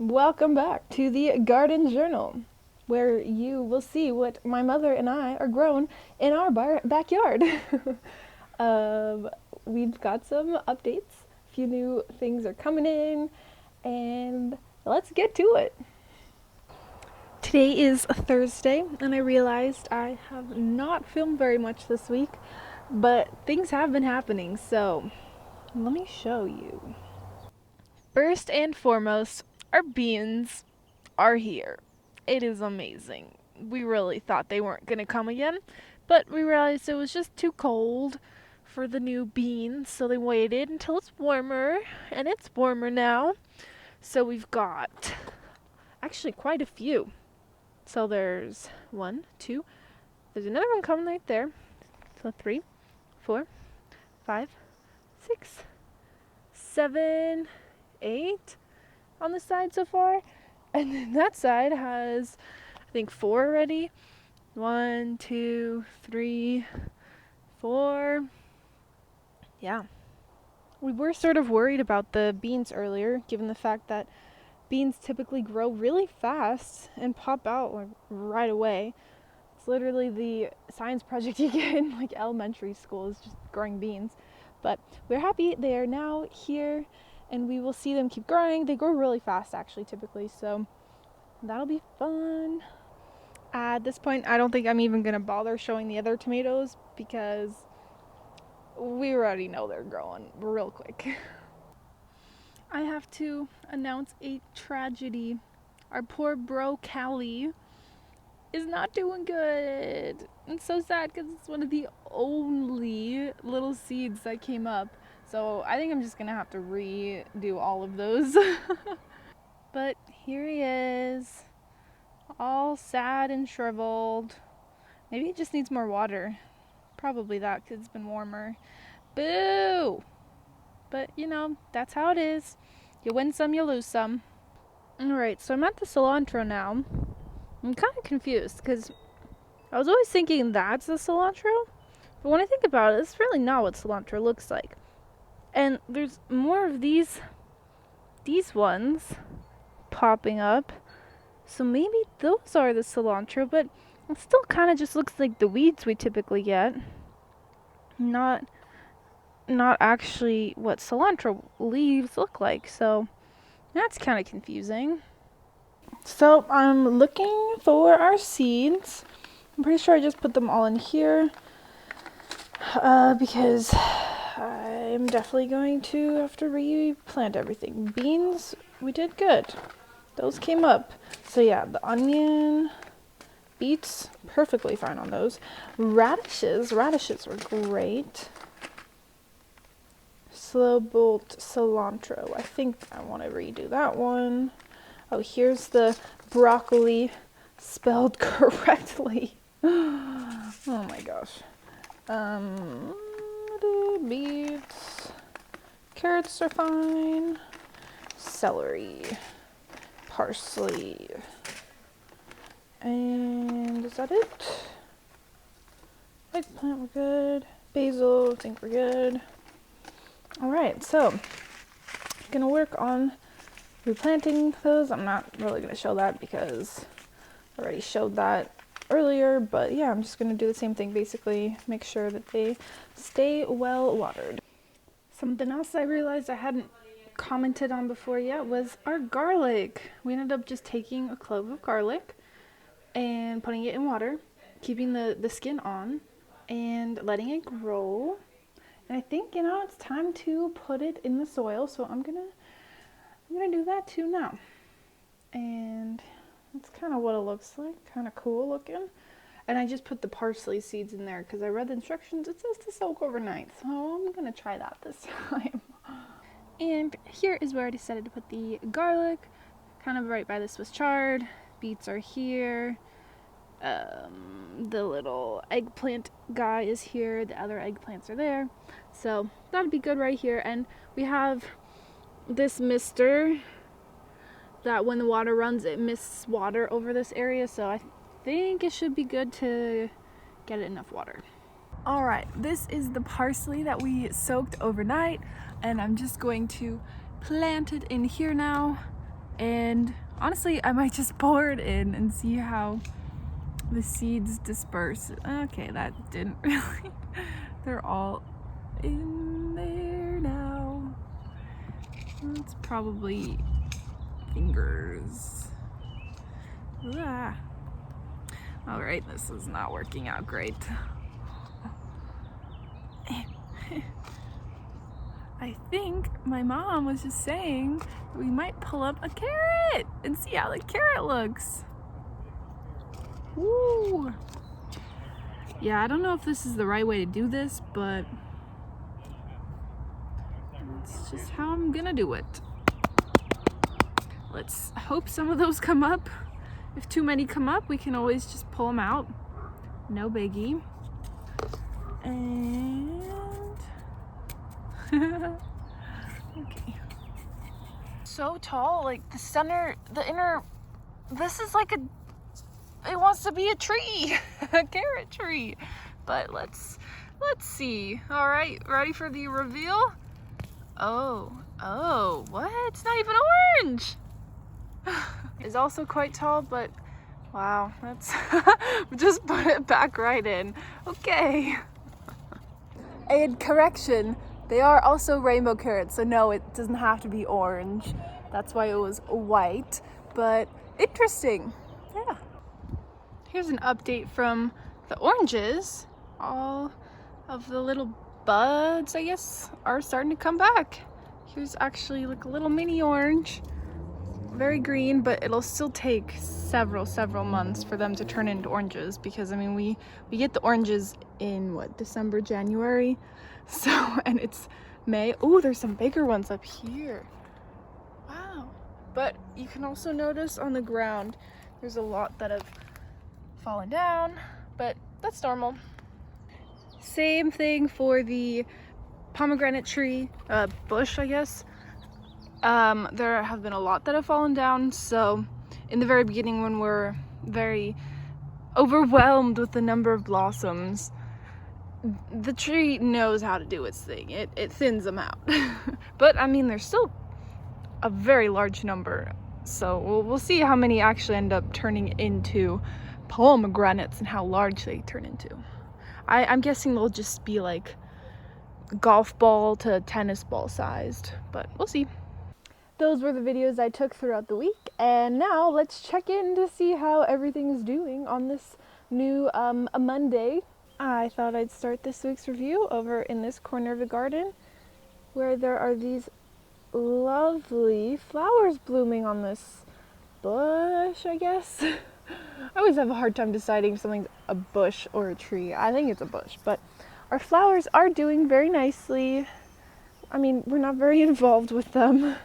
Welcome back to the Garden Journal, where you will see what my mother and I are growing in our backyard. um, we've got some updates, a few new things are coming in, and let's get to it. Today is Thursday, and I realized I have not filmed very much this week, but things have been happening, so let me show you. First and foremost, our beans are here. It is amazing. We really thought they weren't going to come again, but we realized it was just too cold for the new beans, so they waited until it's warmer, and it's warmer now. So we've got actually quite a few. So there's one, two, there's another one coming right there. So 3, 4, 5, 6, 7, 8 on the side so far. And then that side has, I think, 4 already. 1, 2, 3, 4. Yeah. We were sort of worried about the beans earlier, given the fact that beans typically grow really fast and pop out like right away. It's literally the science project you get in like elementary school is just growing beans. But we're happy they are now here, and we will see them keep growing. They grow really fast, actually, typically, so that'll be fun. At this point, I don't think I'm even going to bother showing the other tomatoes because we already know they're growing real quick. I have to announce a tragedy. Our poor bro Callie is not doing good. It's so sad because it's one of the only little seeds that came up. So I think I'm just going to have to redo all of those. But here he is, all sad and shriveled. Maybe he just needs more water. Probably that, because it's been warmer. Boo! But, that's how it is. You win some, you lose some. Alright, so I'm at the cilantro now. I'm kind of confused, because I was always thinking that's the cilantro. But when I think about it, it's really not what cilantro looks like. And there's more of these ones popping up. So maybe those are the cilantro, but it still kind of just looks like the weeds we typically get. Not actually what cilantro leaves look like. So that's kind of confusing. So I'm looking for our seeds. I'm pretty sure I just put them all in here because I'm definitely going to have to replant everything. Beans, we did good. Those came up. So yeah, the onion, beets, perfectly fine on those. Radishes were great. Slow bolt cilantro. I think I want to redo that one. Oh, here's the broccoli spelled correctly. Oh my gosh. Beets. Carrots are fine. Celery. Parsley. And is that it? Eggplant, we're good. Basil, I think we're good. Alright, so I'm gonna work on replanting those. I'm not really gonna show that because I already showed that earlier, but yeah, I'm just gonna do the same thing, basically make sure that they stay well watered. Something else I realized I hadn't commented on before yet was our garlic. We ended up just taking a clove of garlic and putting it in water, keeping the skin on, and letting it grow. And I think, it's time to put it in the soil, so I'm gonna do that too now. And that's kind of what it looks like, kind of cool looking. And I just put the parsley seeds in there because I read the instructions. It says to soak overnight, so I'm gonna try that this time. And here is where I decided to put the garlic, kind of right by the Swiss chard. Beets are here. The little eggplant guy is here. The other eggplants are there. So that'd be good right here. And we have this mister that when the water runs, it mists water over this area. So I think it should be good to get it enough water. Alright, this is the parsley that we soaked overnight, and I'm just going to plant it in here now. And honestly, I might just pour it in and see how the seeds disperse. Okay, that didn't really. They're all in there now. It's probably fingers. Ah. All right, this is not working out great. I think my mom was just saying we might pull up a carrot and see how the carrot looks. Woo! Yeah, I don't know if this is the right way to do this, but it's just how I'm gonna do it. Let's hope some of those come up. If too many come up, we can always just pull them out. No biggie. And okay. So tall, like the center, the inner, this is like it wants to be a tree, a carrot tree. But let's see. All right, ready for the reveal? Oh, what? It's not even orange. It's also quite tall, but wow, that's just put it back right in. Okay. And correction, they are also rainbow carrots, so no, it doesn't have to be orange. That's why it was white, but interesting. Yeah. Here's an update from the oranges. All of the little buds, I guess, are starting to come back. Here's actually like a little mini orange. Very green, but it'll still take several months for them to turn into oranges, because I mean we get the oranges in what, December, January, so, and it's May. Oh, there's some bigger ones up here. Wow. But you can also notice on the ground there's a lot that have fallen down, but that's normal. Same thing for the pomegranate tree, bush, I guess. There have been a lot that have fallen down, so in the very beginning, when we're very overwhelmed with the number of blossoms, the tree knows how to do its thing. It thins them out. But I mean, there's still a very large number, so we'll see how many actually end up turning into pomegranates and how large they turn into. I'm guessing they'll just be like golf ball to tennis ball sized, but we'll see. Those were the videos I took throughout the week, and now let's check in to see how everything is doing on this new Monday. I thought I'd start this week's review over in this corner of the garden, where there are these lovely flowers blooming on this bush, I guess. I always have a hard time deciding if something's a bush or a tree. I think it's a bush, but our flowers are doing very nicely. I mean, we're not very involved with them,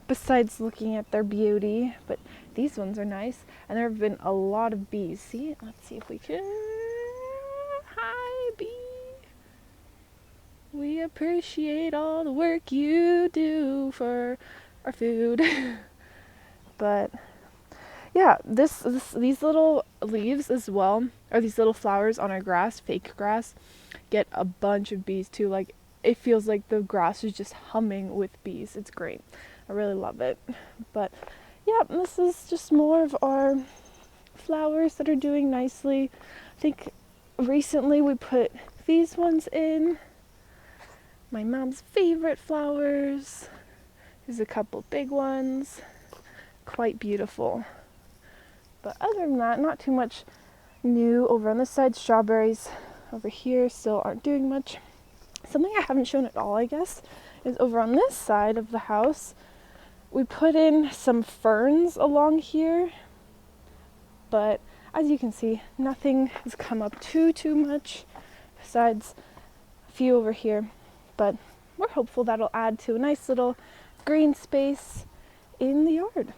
besides looking at their beauty, but these ones are nice, and there have been a lot of bees. See, let's see if we can. Hi, bee. We appreciate all the work you do for our food. But yeah, these little leaves as well, or these little flowers on our grass, fake grass, get a bunch of bees too. Like, it feels like the grass is just humming with bees. It's great. I really love it. But yeah, this is just more of our flowers that are doing nicely. I think recently we put these ones in. My mom's favorite flowers. There's a couple big ones. Quite beautiful. But other than that, not too much new over on this side. Strawberries over here still aren't doing much. Something I haven't shown at all, I guess, is over on this side of the house. We put in some ferns along here, but as you can see, nothing has come up too much, besides a few over here. But we're hopeful that'll add to a nice little green space in the yard.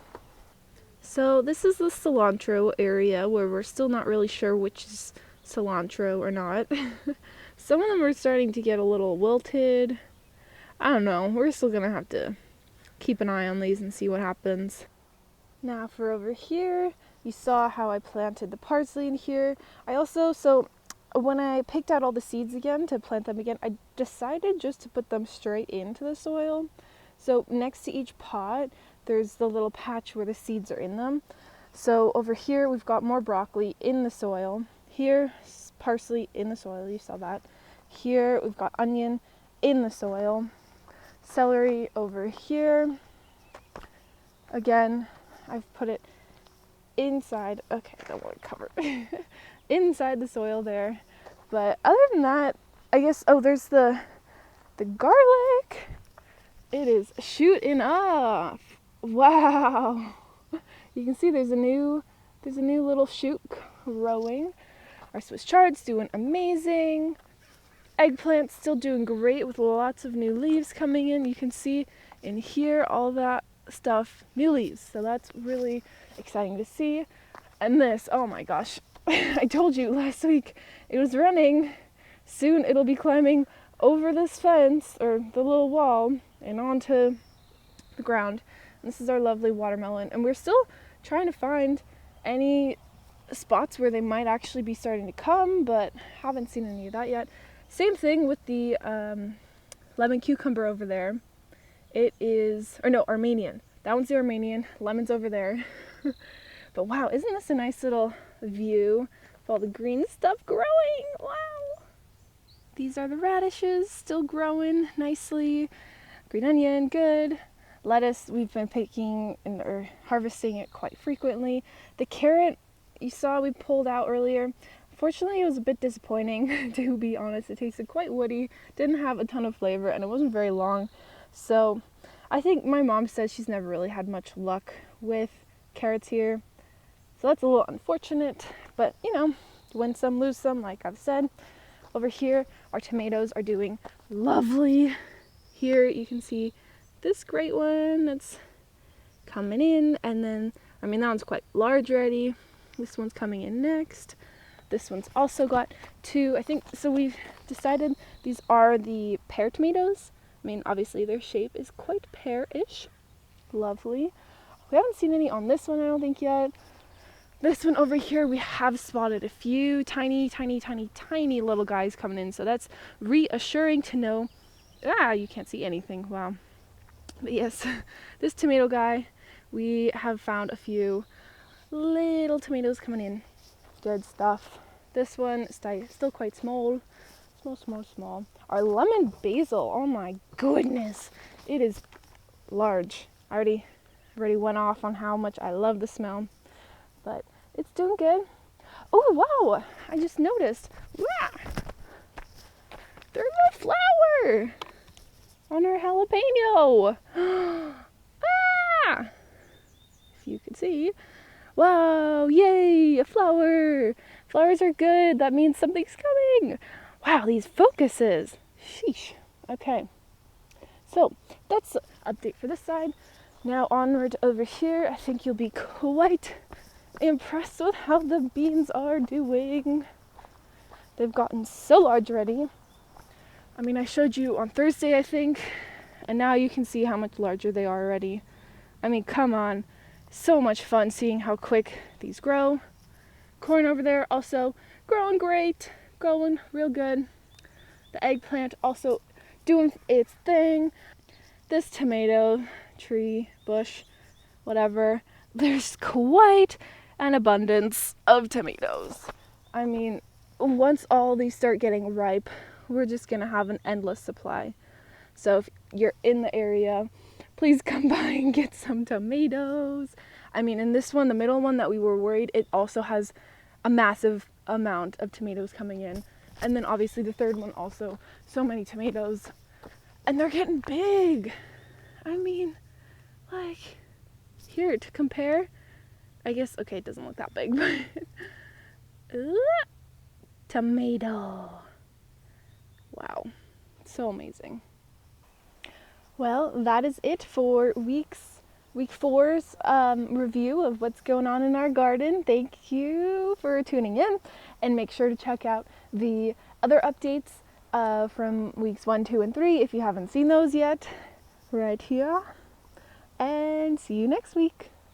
So this is the cilantro area, where we're still not really sure which is cilantro or not. Some of them are starting to get a little wilted. I don't know. We're still gonna have to keep an eye on these and see what happens. Now for over here, you saw how I planted the parsley in here. So when I picked out all the seeds again to plant them again, I decided just to put them straight into the soil. So next to each pot, there's the little patch where the seeds are in them. So over here we've got more broccoli in the soil. Here, parsley in the soil, you saw that. Here we've got onion in the soil. Celery over here. Again, I've put it inside. Okay, I don't want to cover it. Inside the soil there. But other than that, I guess, oh, there's the garlic. It is shooting off. Wow. You can see there's a new little shoot growing. Our Swiss chard's doing amazing. Eggplant's still doing great with lots of new leaves coming in. You can see in here all that stuff, new leaves. So that's really exciting to see. And this, oh my gosh. I told you last week it was running. Soon it'll be climbing over this fence or the little wall and onto the ground. And this is our lovely watermelon. And we're still trying to find any spots where they might actually be starting to come, but haven't seen any of that yet. Same thing with the lemon cucumber over there. It is, or no, Armenian. That one's the Armenian. Lemon's over there. But wow, isn't this a nice little view of all the green stuff growing? Wow. These are the radishes, still growing nicely. Green onion, good. Lettuce, we've been picking or harvesting it quite frequently. The carrot, you saw we pulled out earlier. Fortunately, it was a bit disappointing, to be honest. It tasted quite woody, didn't have a ton of flavor, and it wasn't very long. So I think my mom says she's never really had much luck with carrots here. So that's a little unfortunate, but you know, win some, lose some, like I've said. Over here, our tomatoes are doing lovely. Here you can see this great one that's coming in, and then, I mean, that one's quite large already. This one's coming in next. This one's also got two, I think, so we've decided these are the pear tomatoes. I mean, obviously their shape is quite pear-ish. Lovely. We haven't seen any on this one, I don't think, yet. This one over here, we have spotted a few tiny little guys coming in, so that's reassuring to know. You can't see anything, wow. But yes, this tomato guy, we have found a few little tomatoes coming in. Good stuff. This one is still quite small. Small. Our lemon basil, oh my goodness, it is large. I already went off on how much I love the smell, but it's doing good. Oh wow, I just noticed. There's a flower on our jalapeno. If you could see. Wow, yay, a flower. Flowers are good. That means something's coming. Wow, these focuses. Sheesh. Okay. So, that's the update for this side. Now onward over here. I think you'll be quite impressed with how the beans are doing. They've gotten so large already. I mean, I showed you on Thursday, I think, and now you can see how much larger they are already. I mean, come on. So much fun seeing how quick these grow. Corn over there also growing great, growing real good. The eggplant also doing its thing. This tomato tree, bush, whatever, there's quite an abundance of tomatoes. I mean, once all these start getting ripe, we're just gonna have an endless supply. So if you're in the area, please come by and get some tomatoes. I mean, in this one, the middle one that we were worried, it also has a massive amount of tomatoes coming in. And then obviously the third one also, so many tomatoes. And they're getting big. I mean, like, here to compare, I guess, okay, it doesn't look that big, but tomato. Wow, so amazing. Well, that is it for week 4's review of what's going on in our garden. Thank you for tuning in, and make sure to check out the other updates from weeks 1, 2, and 3 if you haven't seen those yet, right here. And see you next week.